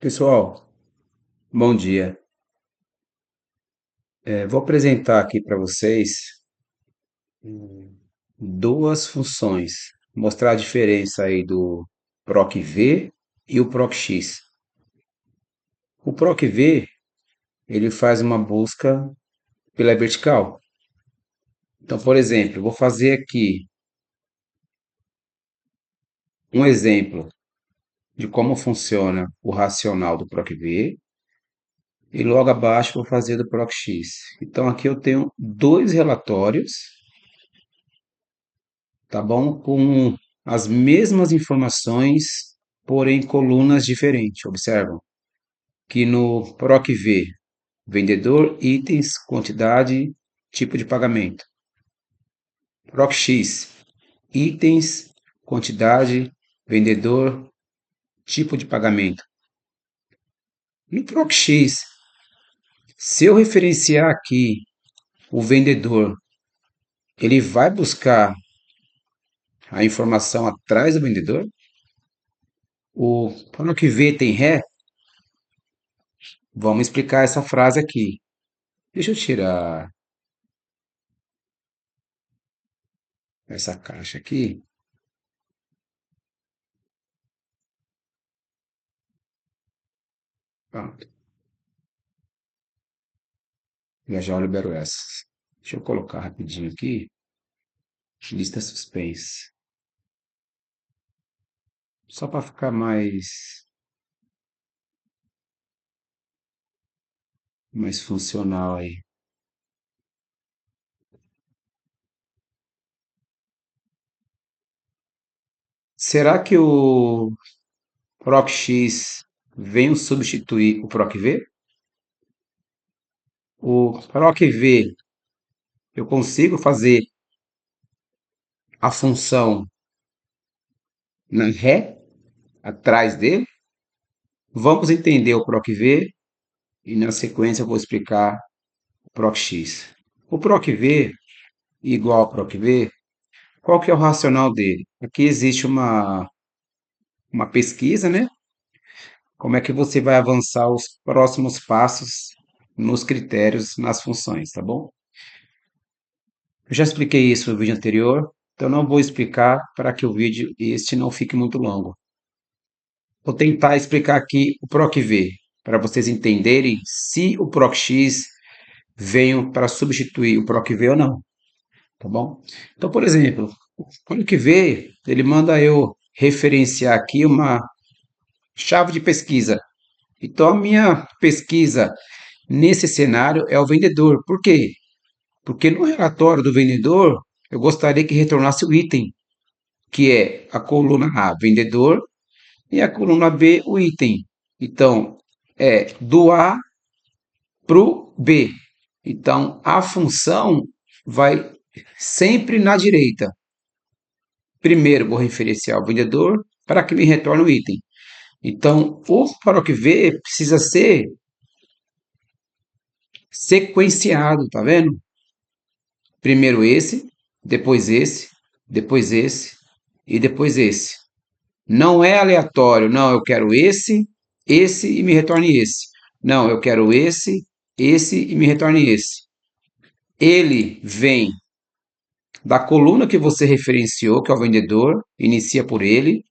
Pessoal, bom dia. Vou apresentar aqui para vocês duas funções, mostrar a diferença aí do PROC-V e o PROC-X. O PROC-V, ele faz uma busca pela vertical. Então, por exemplo, eu vou fazer aqui um exemplo de como funciona o racional do PROC-V e logo abaixo vou fazer do PROC-X. Então, aqui eu tenho dois relatórios, tá bom? Com as mesmas informações, porém colunas diferentes. Observam que no PROC-V, vendedor, itens, quantidade, tipo de pagamento. PROC-X, itens, quantidade, vendedor, tipo de pagamento. No PROC-X, se eu referenciar aqui o vendedor, ele vai buscar a informação atrás do vendedor. O PROC-V tem ré. Vamos explicar essa frase aqui. Deixa eu tirar essa caixa aqui. Pronto. Já libero essas. Deixa eu colocar rapidinho aqui. Lista suspense. Só para ficar mais funcional aí. Será que o PROC-X vem substituir o PROC-V? O PROC-V, eu consigo fazer a função na ré, atrás dele? Vamos entender o PROC-V e na sequência eu vou explicar o PROC-X. O PROC-V, igual ao PROC-V, qual que é o racional dele? Aqui existe uma pesquisa, né? Como é que você vai avançar os próximos passos nos critérios, nas funções, tá bom? Eu já expliquei isso no vídeo anterior, então não vou explicar para que o vídeo este não fique muito longo. Vou tentar explicar aqui o PROC-V, para vocês entenderem se o PROC-X veio para substituir o PROC-V ou não, tá bom? Então, por exemplo, o PROC-V, ele manda eu referenciar aqui uma chave de pesquisa. Então, a minha pesquisa nesse cenário é o vendedor. Por quê? Porque no relatório do vendedor, eu gostaria que retornasse o item, que é a coluna A, vendedor, e a coluna B, o item. Então, é do A para o B. Então, a função vai sempre na direita. Primeiro, vou referenciar o vendedor para que me retorne o item. Então, o PROC-V precisa ser sequenciado, tá vendo? Primeiro esse, depois esse, depois esse e depois esse. Não é aleatório, não, eu quero esse e me retorne esse. Não, eu quero esse e me retorne esse. Ele vem da coluna que você referenciou, que é o vendedor, inicia por ele,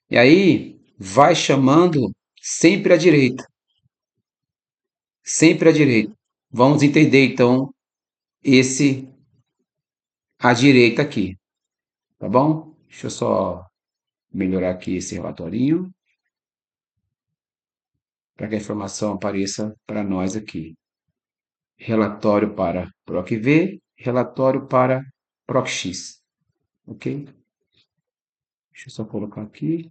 e aí vai chamando sempre à direita. Sempre à direita. Vamos entender então esse à direita aqui, tá bom? Deixa eu só melhorar aqui esse relatorinho para que a informação apareça para nós aqui. Relatório para PROC-V, relatório para PROC-X, ok? Deixa eu só colocar aqui.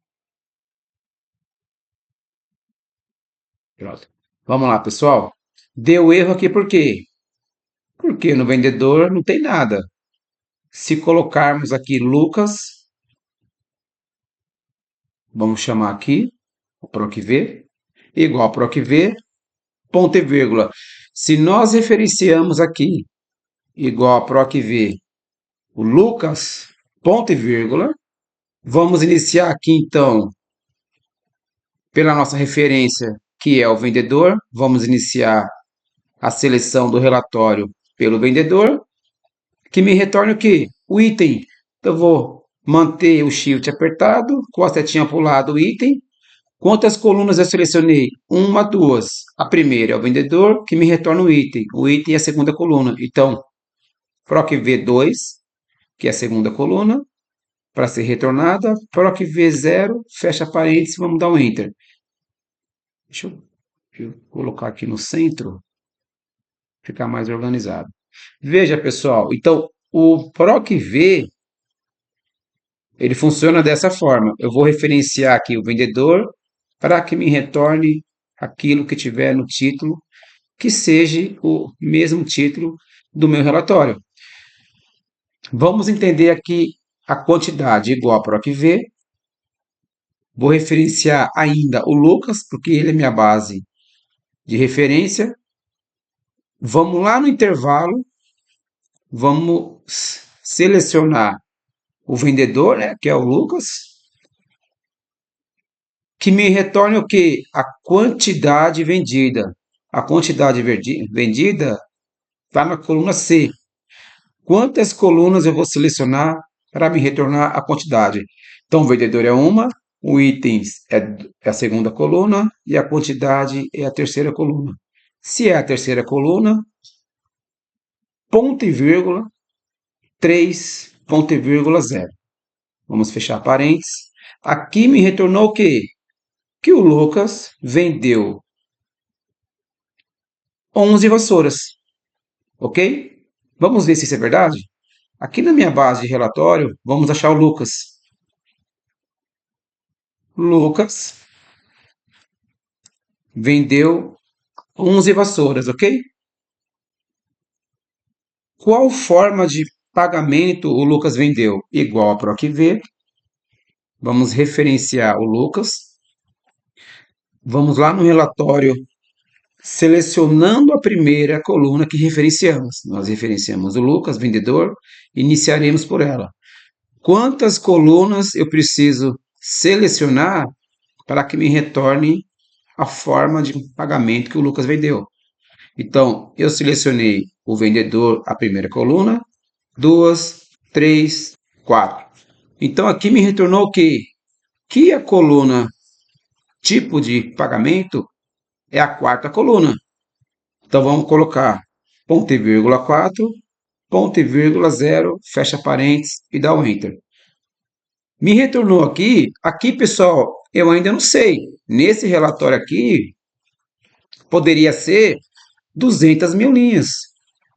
Pronto. Vamos lá, pessoal. Deu erro aqui por quê? Porque no vendedor não tem nada. Se colocarmos aqui Lucas, vamos chamar aqui o PROC-V, igual PROC-V, ponto e vírgula. Se nós referenciamos aqui, igual a PROC-V, o Lucas, ponto e vírgula, vamos iniciar aqui então, pela nossa referência, que é o vendedor. Vamos iniciar a seleção do relatório pelo vendedor, que me retorna o quê? O item. Então, eu vou manter o Shift apertado, com a setinha para o lado, o item. Quantas colunas eu selecionei? Uma, duas. A primeira é o vendedor, que me retorna o item. O item é a segunda coluna. Então, proc V2, que é a segunda coluna, para ser retornada. Proc V0, fecha parênteses, vamos dar um Enter. Deixa eu colocar aqui no centro, ficar mais organizado. Veja, pessoal, então o proc V, ele funciona dessa forma. Eu vou referenciar aqui o vendedor para que me retorne aquilo que tiver no título, que seja o mesmo título do meu relatório. Vamos entender aqui a quantidade igual a proc V. Vou referenciar ainda o Lucas, porque ele é minha base de referência. Vamos lá no intervalo, vamos selecionar o vendedor, né, que é o Lucas, que me retorne o quê? A quantidade vendida. A quantidade vendida está na coluna C. Quantas colunas eu vou selecionar para me retornar a quantidade? Então, o vendedor é uma, o itens é a segunda coluna e a quantidade é a terceira coluna. Se é a terceira coluna, ponto e vírgula, 3, ponto e vírgula, 0. Vamos fechar parênteses. Aqui me retornou o quê? Que o Lucas vendeu 11 vassouras. Ok? Vamos ver se isso é verdade? Aqui na minha base de relatório, vamos achar o Lucas. Lucas vendeu 11 vassouras, ok? Qual forma de pagamento o Lucas vendeu? Igual a PROC-V. Vamos referenciar o Lucas. Vamos lá no relatório, selecionando a primeira coluna que referenciamos. Nós referenciamos o Lucas, vendedor, iniciaremos por ela. Quantas colunas eu preciso selecionar para que me retorne a forma de pagamento que o Lucas vendeu? Então, eu selecionei o vendedor, a primeira coluna, 2, 3, 4. Então, aqui me retornou o quê? Que a coluna tipo de pagamento é a quarta coluna. Então, vamos colocar ponto e vírgula 4, ponto e vírgula 0, fecha parênteses e dá o Enter. Me retornou aqui, pessoal, eu ainda não sei. Nesse relatório aqui, poderia ser 200 mil linhas.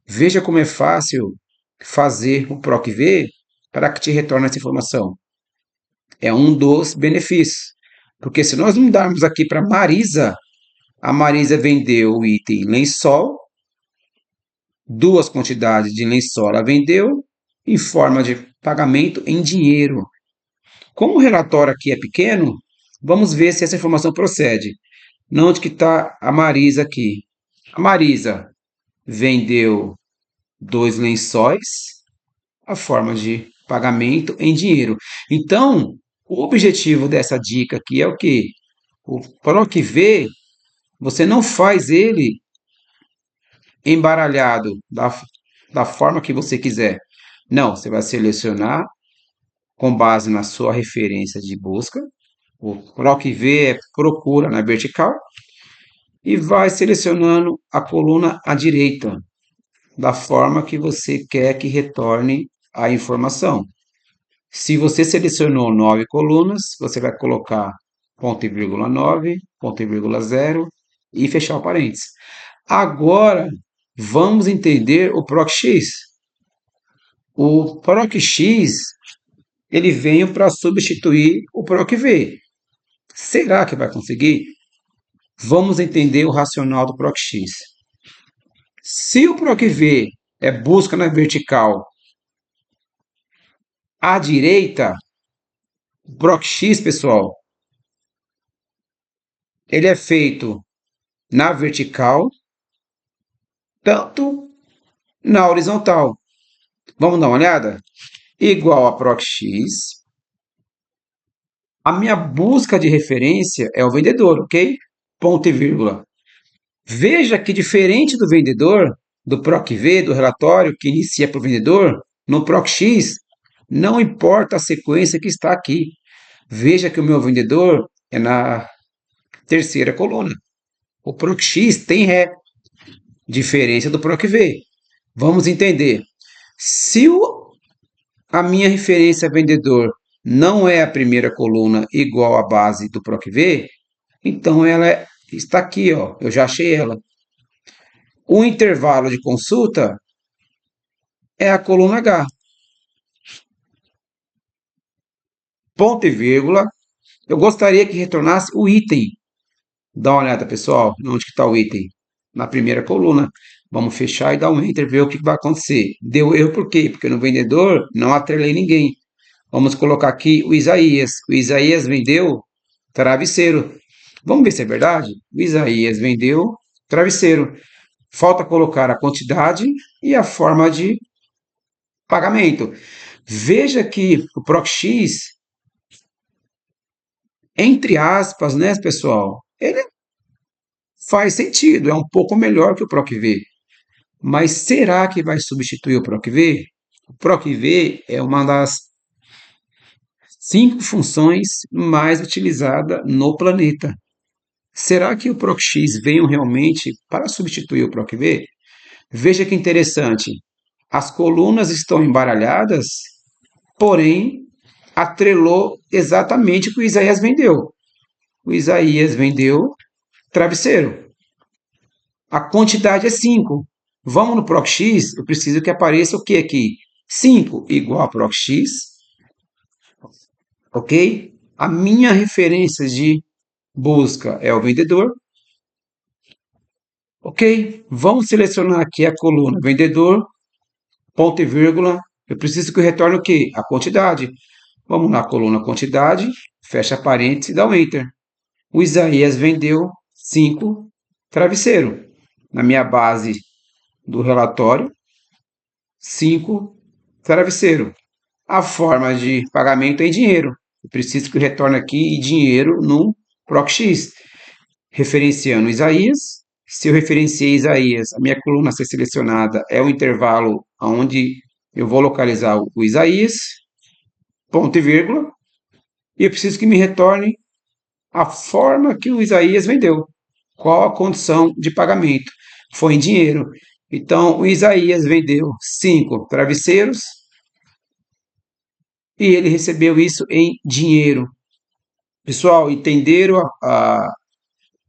Veja como é fácil fazer o PROC-V para que te retorne essa informação. É um dos benefícios. Porque se nós mudarmos aqui para Marisa, a Marisa vendeu o item lençol, duas quantidades de lençol ela vendeu, em forma de pagamento em dinheiro. Como o relatório aqui é pequeno, vamos ver se essa informação procede. Onde que está a Marisa aqui? A Marisa vendeu 2 lençóis, a forma de pagamento em dinheiro. Então, o objetivo dessa dica aqui é o quê? O PROC-V, você não faz ele embaralhado da forma que você quiser. Não, você vai selecionar com base na sua referência de busca. O PROC-V é procura na vertical e vai selecionando a coluna à direita, da forma que você quer que retorne a informação. Se você selecionou 9 colunas, você vai colocar ponto e vírgula 9, ponto e vírgula 0 e fechar o parênteses. Agora, vamos entender o PROC-X. O PROC-X, ele veio para substituir o PROC-V. Será que vai conseguir? Vamos entender o racional do PROC-X. Se o PROC-V é busca na vertical à direita, o PROC-X, pessoal, ele é feito na vertical, tanto na horizontal. Vamos dar uma olhada? Igual a PROC-X. A minha busca de referência é o vendedor, ok? ponto e vírgula. Veja que diferente do vendedor, do PROC-V, do relatório que inicia para o vendedor, no PROC-X, não importa a sequência que está aqui. Veja que o meu vendedor é na terceira coluna. O PROC-X tem ré, diferença do PROC-V. Vamos entender. Se a minha referência vendedor não é a primeira coluna igual à base do PROC-V, então ela está aqui, ó, eu já achei ela. O intervalo de consulta é a coluna H. Ponto e vírgula. Eu gostaria que retornasse o item. Dá uma olhada, pessoal, onde que está o item? Na primeira coluna. Vamos fechar e dar um enter, ver o que vai acontecer. Deu erro por quê? Porque no vendedor não atrelei ninguém. Vamos colocar aqui o Isaías. O Isaías vendeu travesseiro. Vamos ver se é verdade? O Isaías vendeu travesseiro. Falta colocar a quantidade e a forma de pagamento. Veja que o PROC-X, entre aspas, né, pessoal, ele faz sentido, é um pouco melhor que o PROC-V. Mas será que vai substituir o PROC-V? O PROC-V é uma das 5 funções mais utilizadas no planeta. Será que o PROC-X veio realmente para substituir o PROC-V? Veja que interessante. As colunas estão embaralhadas, porém atrelou exatamente o que o Isaías vendeu. O Isaías vendeu travesseiro. A quantidade é 5. Vamos no PROC-X, eu preciso que apareça o que aqui? 5 igual a PROC-X, ok? A minha referência de busca é o vendedor, ok? Vamos selecionar aqui a coluna vendedor, ponto e vírgula. Eu preciso que retorne o quê? A quantidade. Vamos na coluna quantidade, fecha parênteses e dá um enter. O Isaías vendeu 5 travesseiro. Na minha base do relatório, 5 travesseiro. A forma de pagamento é em dinheiro. Eu preciso que retorne aqui dinheiro no PROC-X. Referenciando Isaías. Se eu referenciei Isaías, a minha coluna a ser selecionada é o intervalo onde eu vou localizar o Isaías, ponto e vírgula. E eu preciso que me retorne a forma que o Isaías vendeu. Qual a condição de pagamento? Foi em dinheiro. Então, o Isaías vendeu 5 travesseiros e ele recebeu isso em dinheiro. Pessoal, entenderam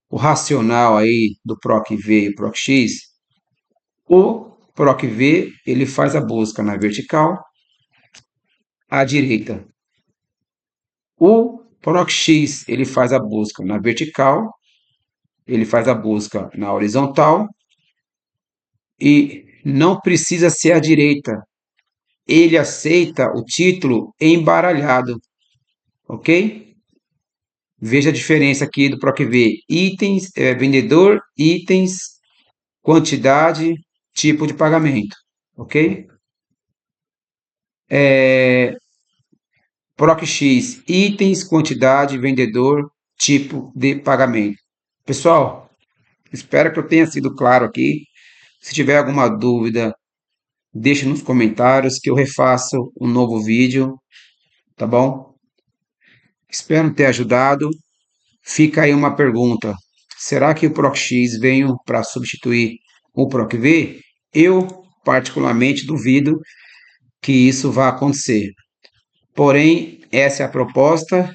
o racional aí do PROC-V e PROC-X? O PROC-V ele faz a busca na vertical, à direita. O PROC-X ele faz a busca na vertical, ele faz a busca na horizontal e não precisa ser à direita. Ele aceita o título embaralhado, ok? Veja a diferença aqui do PROC-V. Itens, vendedor, itens, quantidade, tipo de pagamento, ok? PROC-X, itens, quantidade, vendedor, tipo de pagamento. Pessoal, espero que eu tenha sido claro aqui. Se tiver alguma dúvida, deixe nos comentários que eu refaço um novo vídeo, tá bom? Espero ter ajudado. Fica aí uma pergunta. Será que o PROC-X veio para substituir o PROC-V? Eu, particularmente, duvido que isso vá acontecer. Porém, essa é a proposta.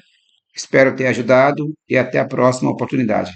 Espero ter ajudado e até a próxima oportunidade.